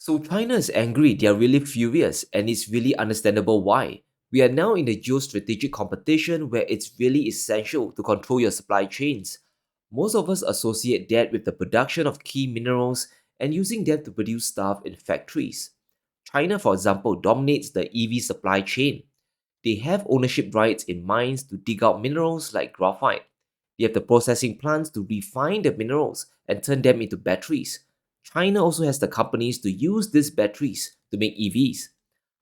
So China is angry, they are really furious, and it's really understandable why. We are now in a geostrategic competition where it's really essential to control your supply chains. Most of us associate that with the production of key minerals and using them to produce stuff in factories. China, for example, dominates the EV supply chain. They have ownership rights in mines to dig out minerals like graphite. They have the processing plants to refine the minerals and turn them into batteries. China also has the companies to use these batteries to make EVs.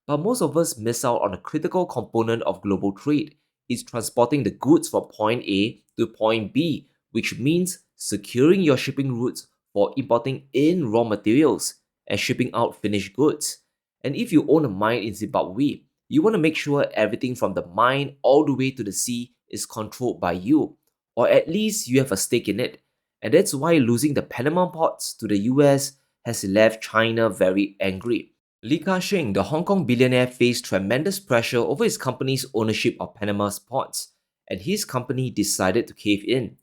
But most of us miss out on a critical component of global trade. It's transporting the goods from point A to point B, which means securing your shipping routes for importing in raw materials and shipping out finished goods. And if you own a mine in Zimbabwe, you want to make sure everything from the mine all the way to the sea is controlled by you, or at least you have a stake in it. And that's why losing the Panama ports to the US has left China very angry. Li Ka-shing, the Hong Kong billionaire, faced tremendous pressure over his company's ownership of Panama's ports, and his company decided to cave in.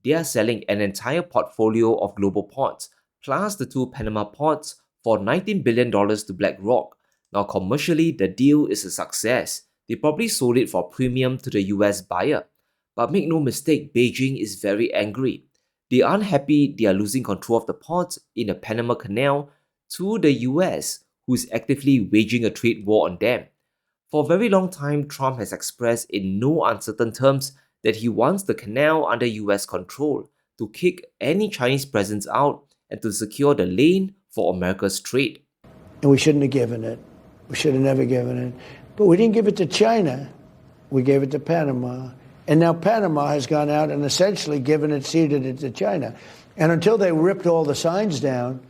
They are selling an entire portfolio of global ports, plus the two Panama ports, for $19 billion to BlackRock. Now, commercially, the deal is a success. They probably sold it for a premium to the US buyer. But make no mistake, Beijing is very angry. They aren't happy they are losing control of the ports in the Panama Canal to the US, who is actively waging a trade war on them. For a very long time, Trump has expressed in no uncertain terms that he wants the canal under US control to kick any Chinese presence out and to secure the lane for America's trade. And we shouldn't have given it. We should have never given it. But we didn't give it to China. We gave it to Panama. And now Panama has gone out and essentially ceded it to China. And until they ripped all the signs down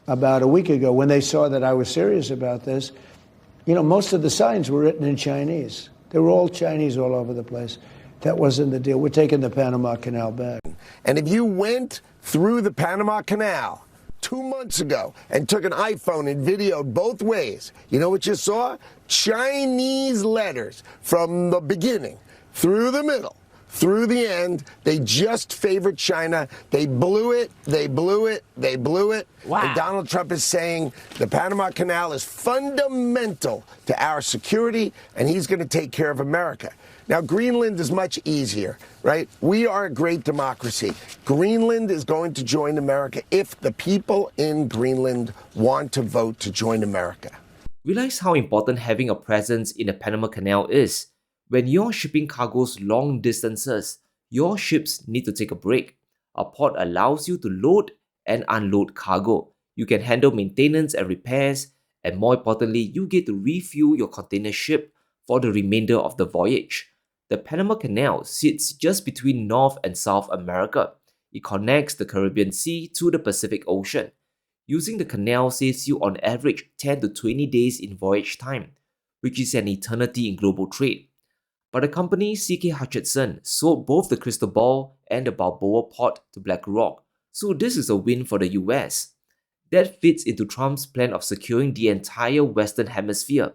about a week ago, when they saw that I was serious about this, most of the signs were written in Chinese. They were all Chinese all over the place. That wasn't the deal. We're taking the Panama Canal back. And if you went through the Panama Canal 2 months ago and took an iPhone and videoed both ways, you know what you saw? Chinese letters from the beginning, through the middle, through the end. They just favored China. They blew it. They blew it. They blew it. Wow. And Donald Trump is saying the Panama Canal is fundamental to our security, and he's going to take care of America. Now, Greenland is much easier, right? We are a great democracy. Greenland is going to join America if the people in Greenland want to vote to join America. Realize how important having a presence in the Panama Canal is. When you're shipping cargoes long distances, your ships need to take a break. A port allows you to load and unload cargo. You can handle maintenance and repairs, and more importantly, you get to refuel your container ship for the remainder of the voyage. The Panama Canal sits just between North and South America. It connects the Caribbean Sea to the Pacific Ocean. Using the canal saves you on average 10 to 20 days in voyage time, which is an eternity in global trade. But the company C.K. Hutchison sold both the Crystal Ball and the Balboa port to BlackRock, so this is a win for the US. That fits into Trump's plan of securing the entire Western Hemisphere.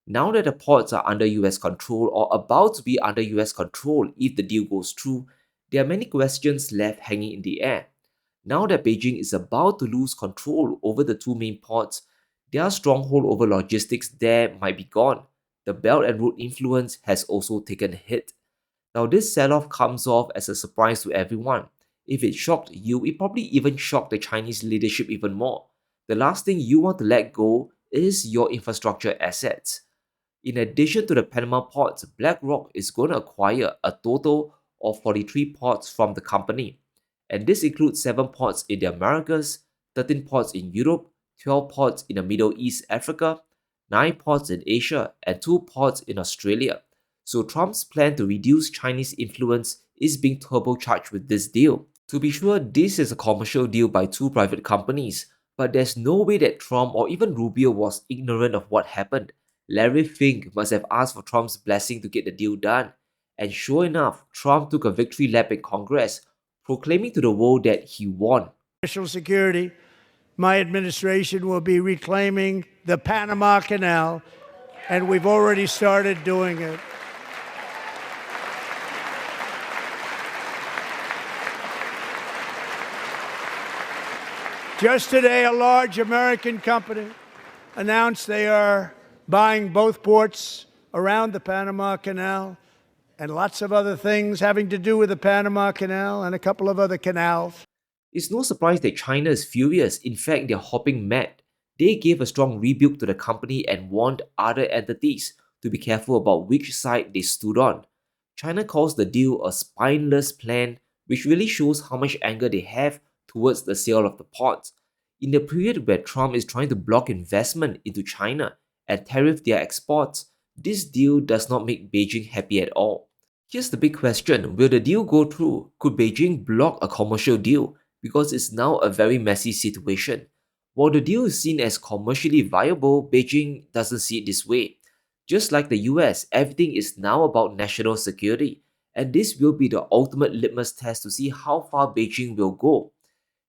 Now that the ports are under US control or about to be under US control if the deal goes through, there are many questions left hanging in the air. Now that Beijing is about to lose control over the two main ports, their stronghold over logistics there might be gone. The Belt and Road influence has also taken a hit. Now, this sell-off comes off as a surprise to everyone. If it shocked you, it probably even shocked the Chinese leadership even more. The last thing you want to let go is your infrastructure assets. In addition to the Panama ports, BlackRock is going to acquire a total of 43 ports from the company. And this includes 7 ports in the Americas, 13 ports in Europe, 12 ports in the Middle East, Africa, 9 ports in Asia, and 2 ports in Australia. So Trump's plan to reduce Chinese influence is being turbocharged with this deal. To be sure, this is a commercial deal by 2 private companies, but there's no way that Trump or even Rubio was ignorant of what happened. Larry Fink must have asked for Trump's blessing to get the deal done. And sure enough, Trump took a victory lap in Congress, proclaiming to the world that he won. National security, my administration will be reclaiming the Panama Canal, and we've already started doing it. Just today, a large American company announced they are buying both ports around the Panama Canal and lots of other things having to do with the Panama Canal and a couple of other canals. It's no surprise that China is furious. In fact, they're hopping mad. They gave a strong rebuke to the company and warned other entities to be careful about which side they stood on. China calls the deal a spineless plan, which really shows how much anger they have towards the sale of the ports. In the period where Trump is trying to block investment into China and tariff their exports, this deal does not make Beijing happy at all. Here's the big question: will the deal go through? Could Beijing block a commercial deal? Because it's now a very messy situation. While the deal is seen as commercially viable, Beijing doesn't see it this way. Just like the US, everything is now about national security, and this will be the ultimate litmus test to see how far Beijing will go.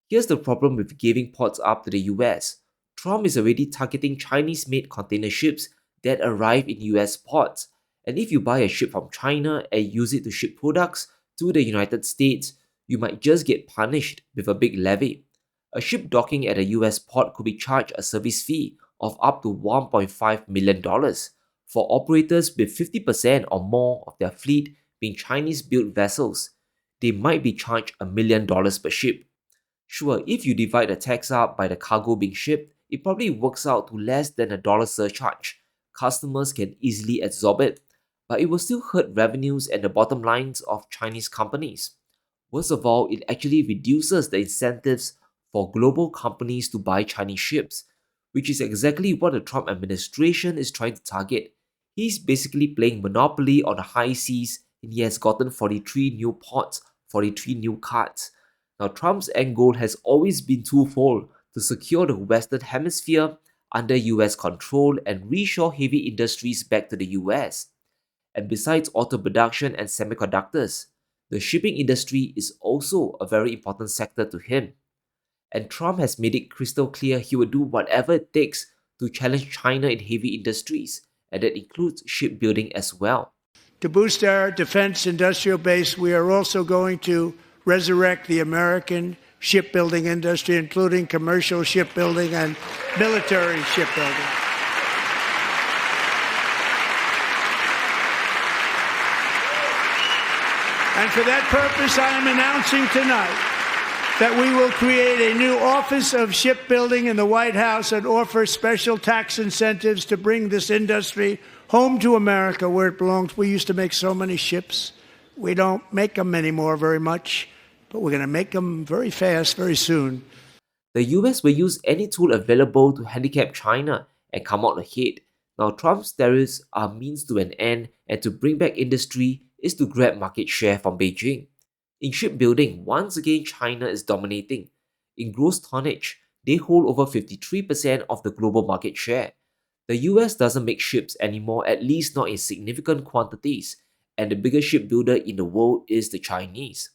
Here's the problem with giving ports up to the US. Trump is already targeting Chinese-made container ships that arrive in US ports, and if you buy a ship from China and use it to ship products to the United States, you might just get punished with a big levy. A ship docking at a US port could be charged a service fee of up to $1.5 million for operators with 50% or more of their fleet being Chinese-built vessels. They might be charged $1 million per ship. Sure, if you divide the tax up by the cargo being shipped, it probably works out to less than $1 surcharge. Customers can easily absorb it, but it will still hurt revenues and the bottom lines of Chinese companies. Worst of all, it actually reduces the incentives for global companies to buy Chinese ships, which is exactly what the Trump administration is trying to target. He's basically playing Monopoly on the high seas, and he has gotten 43 new ports, 43 new cards. Now, Trump's end goal has always been twofold: to secure the Western Hemisphere under US control and reshore heavy industries back to the US. And besides auto production and semiconductors, the shipping industry is also a very important sector to him. And Trump has made it crystal clear he will do whatever it takes to challenge China in heavy industries, and that includes shipbuilding as well. To boost our defense industrial base, we are also going to resurrect the American shipbuilding industry, including commercial shipbuilding and military shipbuilding. And for that purpose, I am announcing tonight that we will create a new Office of Shipbuilding in the White House and offer special tax incentives to bring this industry home to America where it belongs. We used to make so many ships. We don't make them anymore very much, but we're going to make them very fast, very soon. The US will use any tool available to handicap China and come out ahead. Now, Trump's tariffs are means to an end, and to bring back industry is to grab market share from Beijing. In shipbuilding, once again, China is dominating. In gross tonnage, they hold over 53% of the global market share. The US doesn't make ships anymore, at least not in significant quantities, and the biggest shipbuilder in the world is the Chinese.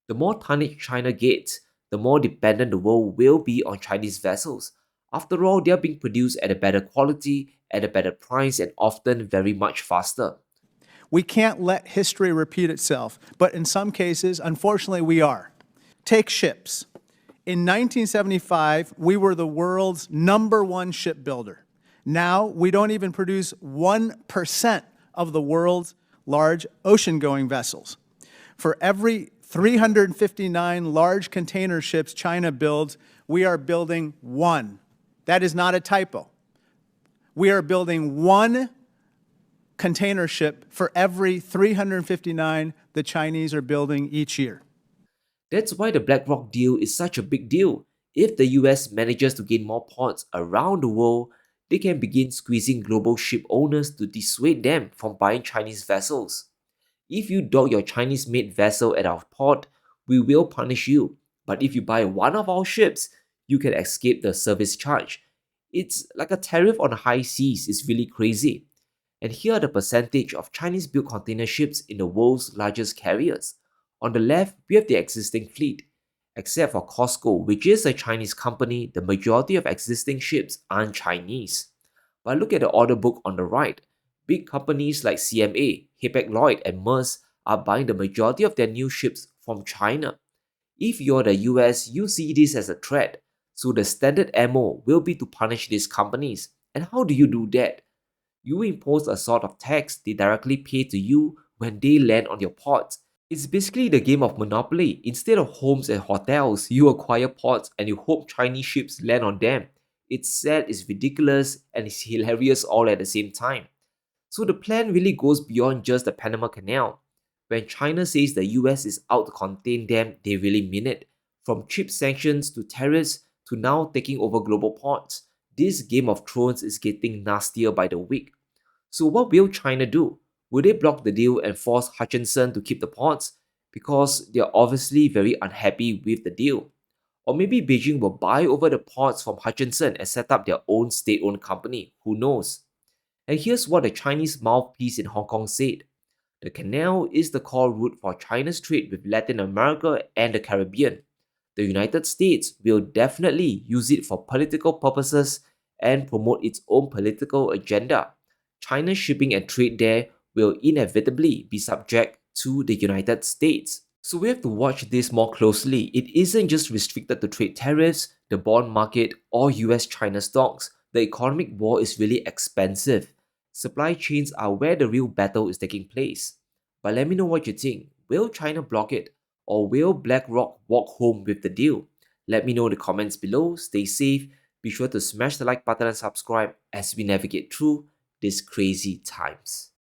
The more tonnage China gets, the more dependent the world will be on Chinese vessels. After all, they are being produced at a better quality, at a better price, and often very much faster. We can't let history repeat itself, but in some cases, unfortunately, we are. Take ships. In 1975, we were the world's #1 shipbuilder. Now, we don't even produce 1% of the world's large ocean-going vessels. For every 359 large container ships China builds, we are building one. That is not a typo. We are building one container ship for every 359 the Chinese are building each year. That's why the BlackRock deal is such a big deal. If the US manages to gain more ports around the world, they can begin squeezing global ship owners to dissuade them from buying Chinese vessels. If you dock your Chinese-made vessel at our port, we will punish you. But if you buy one of our ships, you can escape the service charge. It's like a tariff on the high seas. It's really crazy. And here are the percentage of Chinese-built container ships in the world's largest carriers. On the left, we have the existing fleet. Except for COSCO, which is a Chinese company, the majority of existing ships aren't Chinese. But look at the order book on the right. Big companies like CMA, Hapag-Lloyd, and Maersk are buying the majority of their new ships from China. If you're the US, you see this as a threat. So the standard MO will be to punish these companies. And how do you do that? You impose a sort of tax they directly pay to you when they land on your ports. It's basically the game of Monopoly. Instead of homes and hotels, you acquire ports and you hope Chinese ships land on them. It's sad, it's ridiculous, and it's hilarious all at the same time. So the plan really goes beyond just the Panama Canal. When China says the US is out to contain them, they really mean it. From cheap sanctions to tariffs to now taking over global ports, this Game of Thrones is getting nastier by the week. So what will China do? Will they block the deal and force Hutchinson to keep the ports? Because they're obviously very unhappy with the deal. Or maybe Beijing will buy over the ports from Hutchinson and set up their own state-owned company. Who knows? And here's what the Chinese mouthpiece in Hong Kong said. The canal is the core route for China's trade with Latin America and the Caribbean. The United States will definitely use it for political purposes and promote its own political agenda. China's shipping and trade there will inevitably be subject to the United States. So we have to watch this more closely. It isn't just restricted to trade tariffs, the bond market, or US-China stocks. The economic war is really expensive. Supply chains are where the real battle is taking place. But let me know what you think. Will China block it? Or will BlackRock walk home with the deal? Let me know in the comments below. Stay safe. Be sure to smash the like button and subscribe as we navigate through these crazy times.